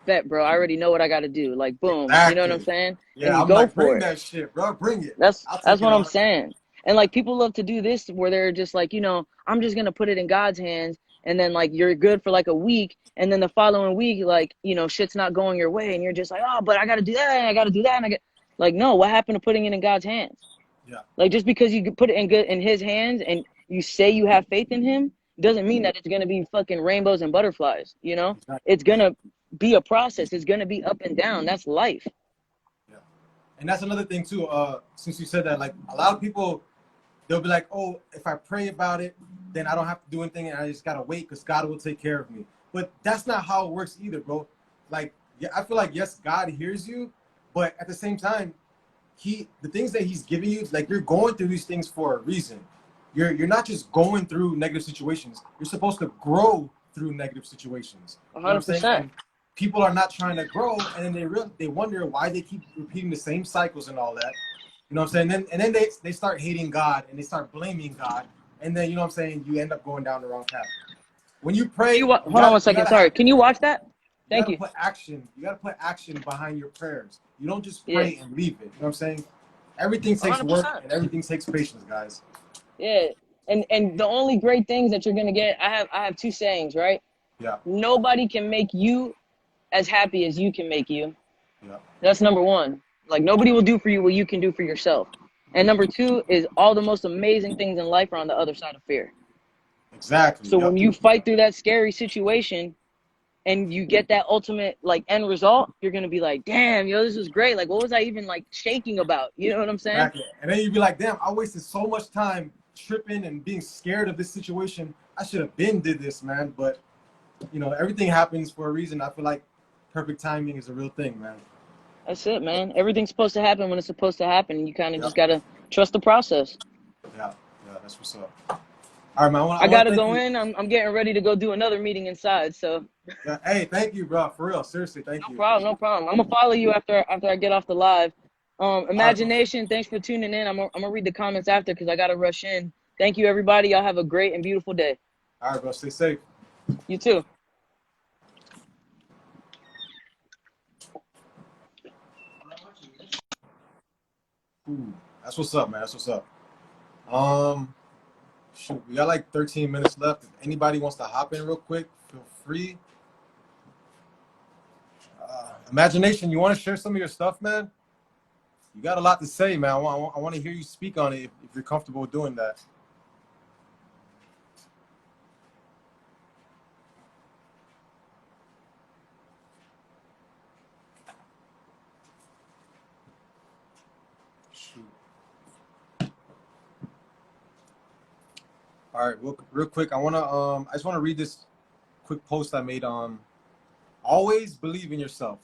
bet, bro, I already know what I got to do. Like, boom, you know what I'm Exactly. saying? And Yeah, you I'm go like, for bring it. that shit, bro. Bring it. That's I'll that's take it what I'm on. saying. And like people love to do this where they're just like, you know, I'm just gonna put it in God's hands, and then like you're good for like a week, and then the following week, like, you know, shit's not going your way, and you're just like, oh, but I gotta do that, and I gotta do that, and I get like, no, what happened to putting it in God's hands? Yeah. Like just because you put it in his hands and you say you have faith in him doesn't mean that it's gonna be fucking rainbows and butterflies, you know? Exactly. It's gonna be a process, it's gonna be up and down. That's life. Yeah. And that's another thing too. Since you said that, like a lot of people, they'll be like, oh, if I pray about it, then I don't have to do anything and I just gotta wait because God will take care of me. But that's not how it works either, bro. Like, yeah, I feel like yes, God hears you, but at the same time, the things that he's giving you, like you're going through these things for a reason. You're not just going through negative situations. You're supposed to grow through negative situations. You know what I'm saying? 100%. And people are not trying to grow, and then they wonder why they keep repeating the same cycles and all that. You know what I'm saying? And then they start hating God and they start blaming God, and then you know what I'm saying, you end up going down the wrong path. When you pray, Hold on one you second. gotta Sorry. have Can you watch that? you Thank gotta you. put action. You gotta put action behind your prayers. You don't just Yeah. pray and leave it. You know what I'm saying? Everything takes work 100%. and everything takes patience, guys. Yeah. And the only great things that you're gonna get, I have two sayings, right? Yeah, Nobody can make you as happy as you can make you. yeah, That's number one. Like nobody will do for you what you can do for yourself. And number two is all the most amazing things in life are on the other side of fear. exactly. So when Yep. you fight through that scary situation and you get that ultimate like end result, you're gonna be like, damn, yo, this was great. Like what was I even like shaking about? You know what I'm saying? Exactly. And then you'd be like, damn, I wasted so much time tripping and being scared of this situation. I should have been did this, man. But you know, everything happens for a reason. I feel like perfect timing is a real thing, man. That's it, man. Everything's supposed to happen when it's supposed to happen. You kind of Yep. just gotta trust the process. Yeah. Yeah. That's what's up. All right, man. I I want to gotta thank go you. in. I'm getting ready to go do another meeting inside. So Yeah. Hey, thank you, bro. For real. Seriously, no thank you. problem, no problem. I'm gonna follow you after I get off the live. All right, bro. Imagination, thanks for tuning in. I'm gonna read the comments after because I gotta rush in. Thank you, everybody. Y'all have a great and beautiful day. All right, bro. Stay safe. You too. Ooh, that's what's up, man. That's what's up. Um, shoot, we got like 13 minutes left. If anybody wants to hop in real quick, feel free. Imagination, you want to share some of your stuff, man? You got a lot to say, man. I want to hear you speak on it if you're comfortable doing that. Shoot. All right, real quick. I just want to read this quick post I made on always believe in yourself.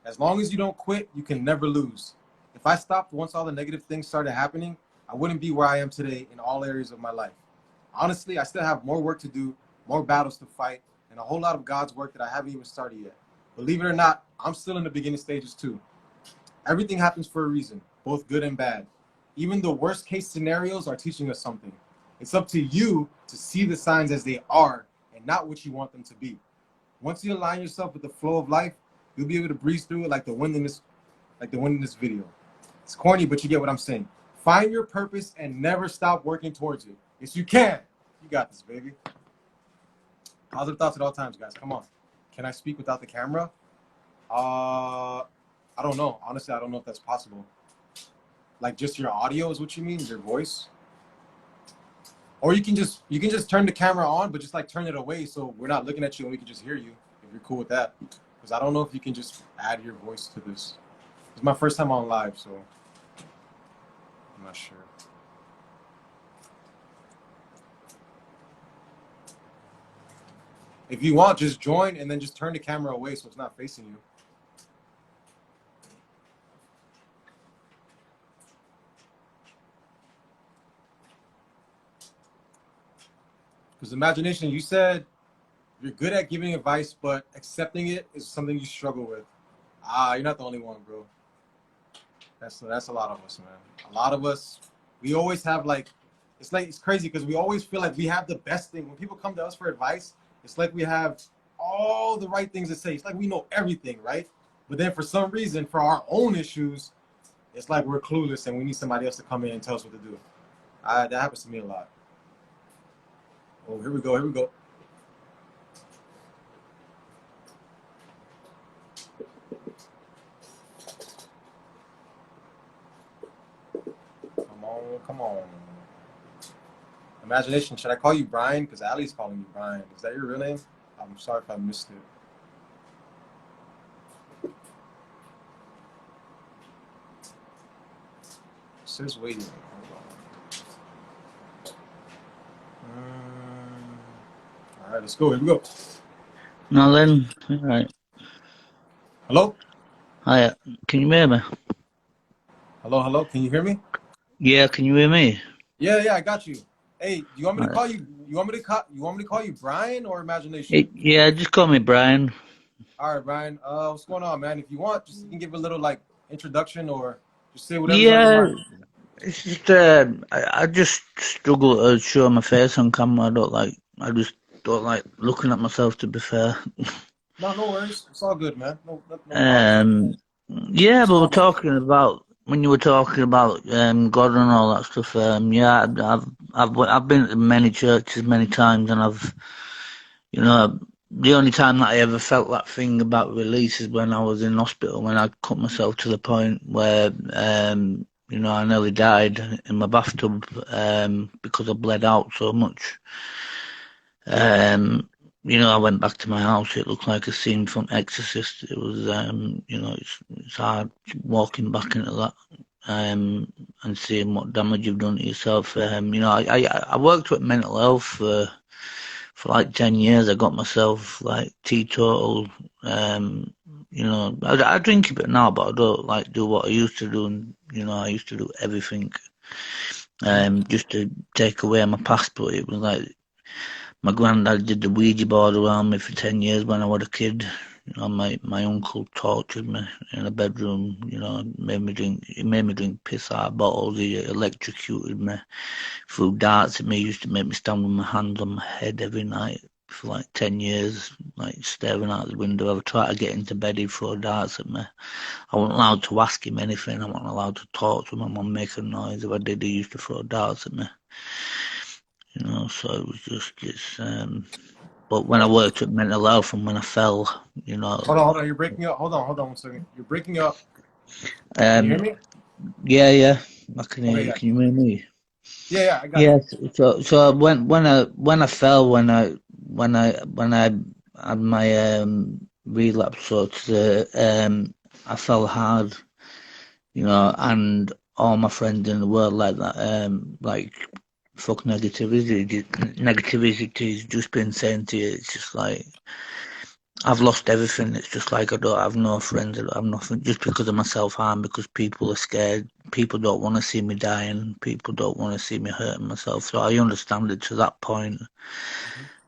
As long as you don't quit, you can never lose. If I stopped once all the negative things started happening, I wouldn't be where I am today in all areas of my life. Honestly, I still have more work to do, more battles to fight, and a whole lot of God's work that I haven't even started yet. Believe it or not, I'm still in the beginning stages too. Everything happens for a reason, both good and bad. Even the worst case scenarios are teaching us something. It's up to you to see the signs as they are and not what you want them to be. Once you align yourself with the flow of life, you'll be able to breeze through it like the wind in this video. It's corny, but you get what I'm saying. Find your purpose and never stop working towards it. Yes, you can. You got this, baby. Positive thoughts at all times, guys. Come on. Can I speak without the camera? I don't know. Honestly, I don't know if that's possible. Like just your audio is what you mean, your voice? Or you can just turn the camera on, but just like turn it away so we're not looking at you and we can just hear you if you're cool with that. Because I don't know if you can just add your voice to this. It's my first time on live, so I'm not sure. If you want, just join and then just turn the camera away so it's not facing you. Because imagination, you said you're good at giving advice, but accepting it is something you struggle with. You're not the only one, bro. That's a lot of us, man. A lot of us, we always have like it's crazy because we always feel like we have the best thing. When people come to us for advice, it's like we have all the right things to say. It's like we know everything, right? But then for some reason, for our own issues, it's like we're clueless and we need somebody else to come in and tell us what to do. That happens to me a lot. Oh, here we go. Here we go. Come on, come on. Imagination, should I call you Brian? Because Allie's calling you Brian. Is that your real name? I'm sorry if I missed it. It says waiting. All right, let's go. Here we go. Now then, all right. Hello? Hiya. Can you hear me? Hello, hello. Can you hear me? Yeah, can you hear me? Yeah, I got you. Hey, do you want me to Right. call you? You want me to call you Brian or Imagination? Yeah, just call me Brian. All right, Brian. What's going on, man? If you want, just you can give a little like introduction or just say whatever's on your Yeah, mind. it's just I just struggle to show my face on camera. I just don't like looking at myself. To be fair, No worries. It's all good, man. No problem. um, yeah, What's but we're going on? talking about when you were talking about God and all that stuff. Yeah, I've been to many churches many times, and you know, the only time that I ever felt that thing about release is when I was in hospital, when I cut myself to the point where, I nearly died in my bathtub, because I bled out so much. I went back to my house. It looked like a scene from Exorcist. It was, it's hard walking back into that, and seeing what damage you've done to yourself. I worked with mental health for like 10 years. I got myself like teetotal, You know, I drink a bit now, but I don't like do what I used to do. And you know, I used to do everything just to take away my past. But it was like my granddad did the Ouija board around me for 10 years when I was a kid. You know, my uncle tortured me in a bedroom. You know, he made me drink piss out of bottles. He electrocuted me, threw darts at me. He used to make me stand with my hands on my head every night for like 10 years, like staring out the window. I tried to get into bed, he'd throw darts at me. I wasn't allowed to ask him anything. I wasn't allowed to talk to him. I wasn't making noise. If I did, he used to throw darts at me. You know, so it was just but when I worked at mental health and when I fell, you know, Hold on. You're breaking up. Hold on 1 second. You're breaking up. Can you hear um, me? yeah, I can hear Okay, you. yeah. Can you hear me? Yeah, I got you. Yes. So when I fell, when I had my relapse, so to say, I fell hard, you know, and all my friends in the world like that, like fuck negativity. Negativity's just been saying to you, it's just like I've lost everything. It's just like I don't have no friends. I don't have nothing just because of my self harm. Because people are scared. People don't want to see me dying. People don't want to see me hurting myself. So I understand it to that point. Mhm.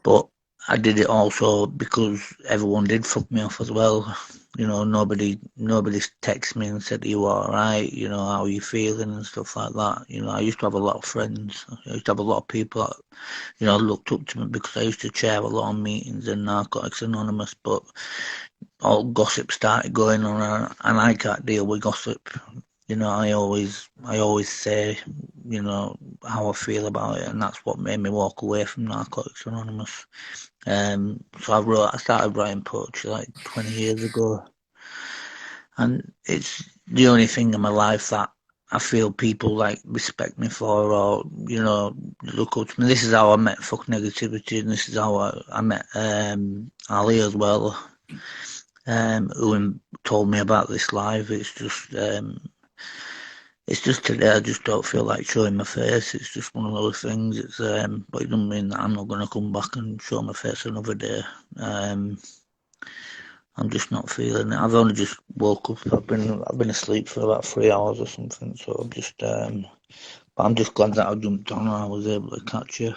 But I did it also because everyone did fuck me off as well. You know, nobody texted me and said, "Are you all right? You know, how are you feeling?" and stuff like that. You know, I used to have a lot of friends. I used to have a lot of people that, you know, looked up to me because I used to chair a lot of meetings in Narcotics Anonymous. But all gossip started going on, and I can't deal with gossip. You know, I always say, you know, how I feel about it, and that's what made me walk away from Narcotics Anonymous. So I started writing poetry like 20 years ago, and it's the only thing in my life that I feel people like respect me for, or you know, look up to me. This is how I met fuck negativity, and this is how I met Ali as well, who told me about this live. It's just today. I just don't feel like showing my face. It's just one of those things. But it doesn't mean that I'm not going to come back and show my face another day. Um, I'm just not feeling it. I've only just woke up. I've been asleep for about 3 hours or something. So but I'm just glad that I jumped on and I was able to catch you.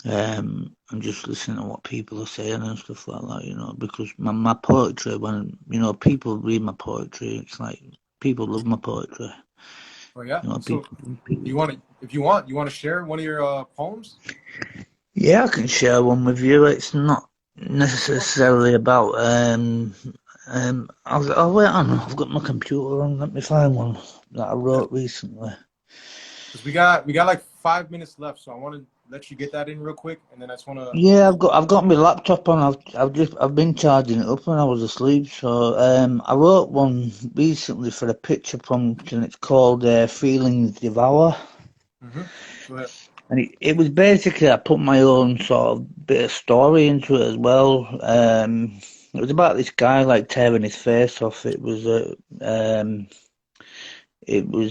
And just listening to what people are saying and stuff like that, you know, because my poetry, when, you know, people read my poetry, it's like people love my poetry. Oh yeah. You know, So people. if you want to share one of your poems? Yeah, I can share one with you. It's not Sure. necessarily about I'll wait on. I've got my computer on. Let me find one that I Yeah. wrote recently. Because we got like 5 minutes left, so I want to let you get that in real quick, and then I just want to. Yeah, I've got my laptop on. I've been charging it up when I was asleep. So I wrote one recently for a picture prompt, and it's called "Feelings Devour." Go ahead. And it was basically I put my own sort of bit of story into it as well. It was about this guy like tearing his face off. It was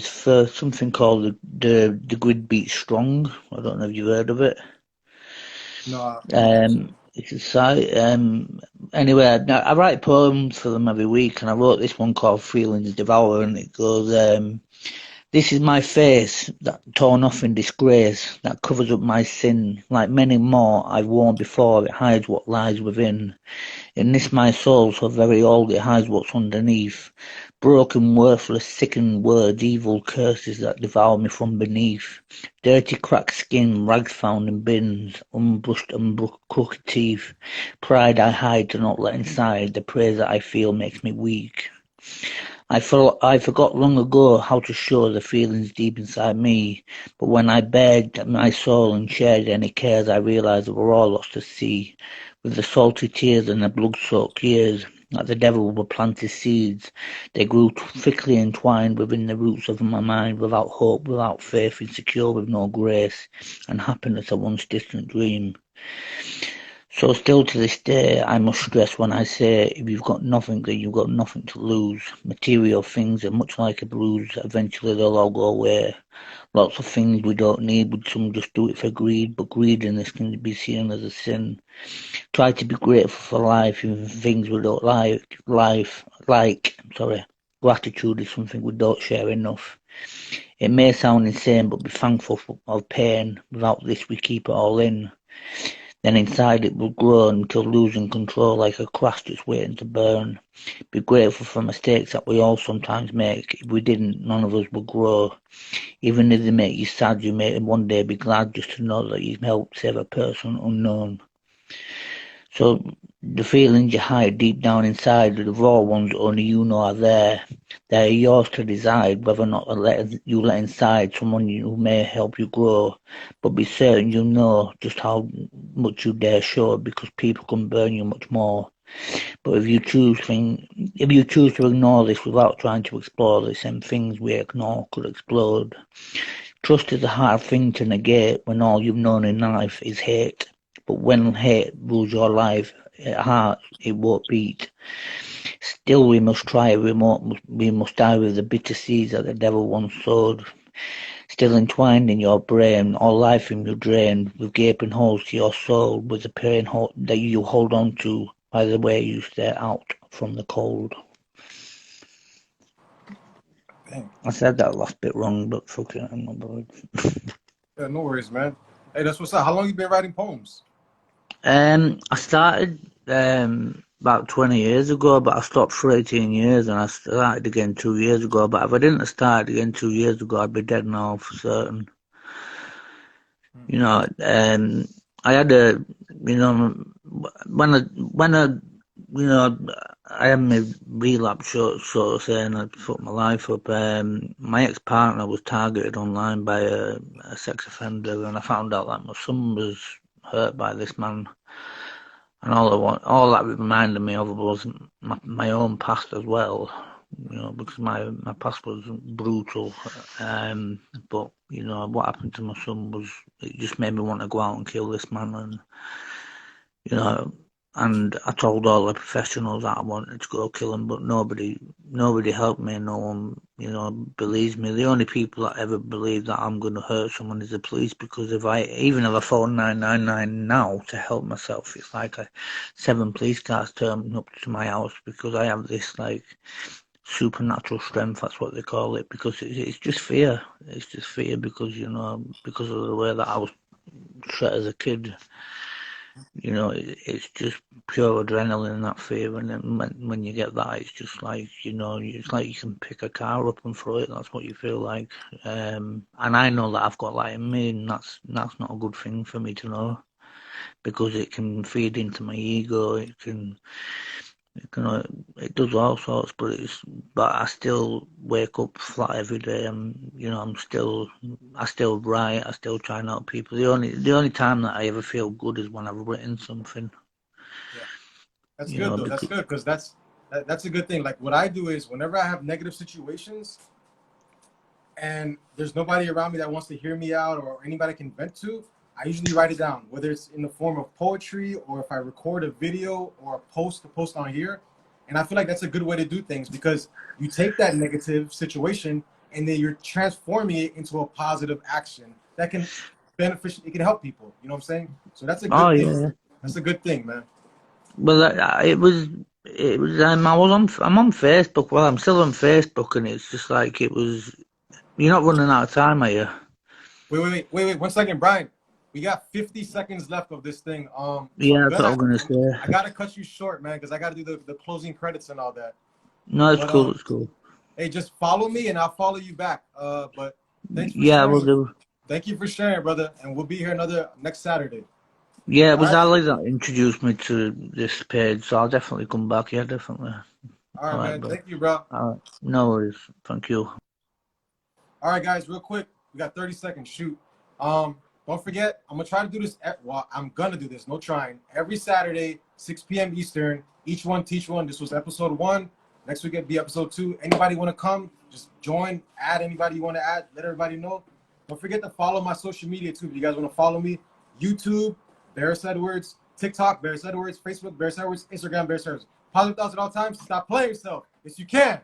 for something called the Grid Beat Strong. I don't know if you've heard of it. No, I don't think so. It's a site. Anyway, now, I write poems for them every week, and I wrote this one called Feelings Devour, and it goes, this is my face, that torn off in disgrace, that covers up my sin. Like many more I've worn before, it hides what lies within. In this my soul, so very old, it hides what's underneath. Broken, worthless, sickened words, evil curses that devour me from beneath. Dirty, cracked skin, rags found in bins, unbrushed, crooked teeth. Pride I hide to not let inside, the praise that I feel makes me weak. I forgot long ago how to show the feelings deep inside me, but when I bared my soul and shared any cares, I realized that we're all lost at sea, with the salty tears and the blood-soaked years. Like the devil would plant his seeds, they grew thickly entwined within the roots of my mind, without hope, without faith, insecure with no grace, and happiness a once distant dream. So still to this day, I must stress when I say if you've got nothing, then you've got nothing to lose. Material things are much like a bruise. Eventually they'll all go away. Lots of things we don't need, but some just do it for greed, but greediness can be seen as a sin. Try to be grateful for life, even for things we don't like. Gratitude is something we don't share enough. It may sound insane, but be thankful of pain. Without this, we keep it all in. Then inside it will grow until losing control like a crash just waiting to burn. Be grateful for mistakes that we all sometimes make. If we didn't, none of us would grow. Even if they make you sad, you may one day be glad just to know that you've helped save a person unknown. So the feelings you hide deep down inside, the raw ones only you know are there. They are yours to decide whether or not you let inside someone who may help you grow. But be certain you know just how much you dare show, because people can burn you much more. But if you choose to ignore this without trying to explore this, then things we ignore could explode. Trust is a hard thing to negate when all you've known in life is hate. But when hate rules your life, at heart it won't beat. Still we must try, we must die with the bitter seeds that the devil once sowed. Still entwined in your brain, all life in you drained, with gaping holes to your soul, with the pain that you hold on to by the way you stare out from the cold. Dang. I said that last bit wrong, but fuck it, I'm not bothered. Yeah, no worries, man. Hey, that's what's up. How long you been writing poems? I started about 20 years ago, but I stopped for 18 years, and I started again 2 years ago. But if I didn't have started again 2 years ago, I'd be dead now for certain. You know, I had you know, I had my relapse, so to say, and I fucked my life up. My ex-partner was targeted online by a sex offender, and I found out that my son was hurt by this man. And all that reminded me of was my own past as well, because my past was brutal. But what happened to my son it just made me want to go out and kill this man, and you know, and I told all the professionals that I wanted to go kill him, but nobody helped me. No one, believes me. The only people that ever believe that I'm going to hurt someone is the police, because even if I phone 999 now to help myself, it's like 7 police cars turning up to my house, because I have this like supernatural strength. That's what they call it, because it's just fear. It's just fear because because of the way that I was treated as a kid. It's just pure adrenaline and that fear, and then when you get that, it's just like it's like you can pick a car up and throw it. That's what you feel like, and I know that I've got that in me, and that's not a good thing for me to know, because it can feed into my ego. It does all sorts, but I still wake up flat every day. I still write. I still try and help people. The only time that I ever feel good is when I've written something. Yeah, that's good though. That's good, because that's a good thing. Like what I do is whenever I have negative situations and there's nobody around me that wants to hear me out or anybody I can vent to, I usually write it down, whether it's in the form of poetry or if I record a video or a post to post on here. And I feel like that's a good way to do things, because you take that negative situation and then you're transforming it into a positive action that can it can help people. You know what I'm saying? So that's a Oh good thing. yeah. That's a good thing, man. Well, I'm on Facebook. Well, I'm still on Facebook, and it's just like it was. You're not running out of time, are you? Wait. 1 second, Brian. We got 50 seconds left of this thing. So Yeah, that's what I'm gonna I say. gotta cut you short, man, because I gotta do the closing credits and all that. No, it's But cool. It's cool. hey, just follow me and I'll follow you back. But thanks for Yeah, we'll sharing. do. Thank you for sharing, brother. And we'll be here next Saturday. Yeah, it All was right. Ali that introduced me to this page, so I'll definitely come back. Yeah, definitely. All All right, right, man. bro. Thank you, bro. All right. No worries. Thank you. All right, guys, real quick. We got 30 seconds. Shoot. Don't forget, I'm gonna try to do this. I'm gonna do this. No trying. Every Saturday, 6 p.m. Eastern. Each one teach one. This was episode 1. Next week it'll be episode 2. Anybody want to come? Just join. Add anybody you want to add. Let everybody know. Don't forget to follow my social media too. If you guys want to follow me, YouTube, Barris Edwards, TikTok, Bears Edwards, Facebook, Bears Edwards, Instagram, Bears Edwards. Positive thoughts at all times. Stop playing yourself. Yes, you can.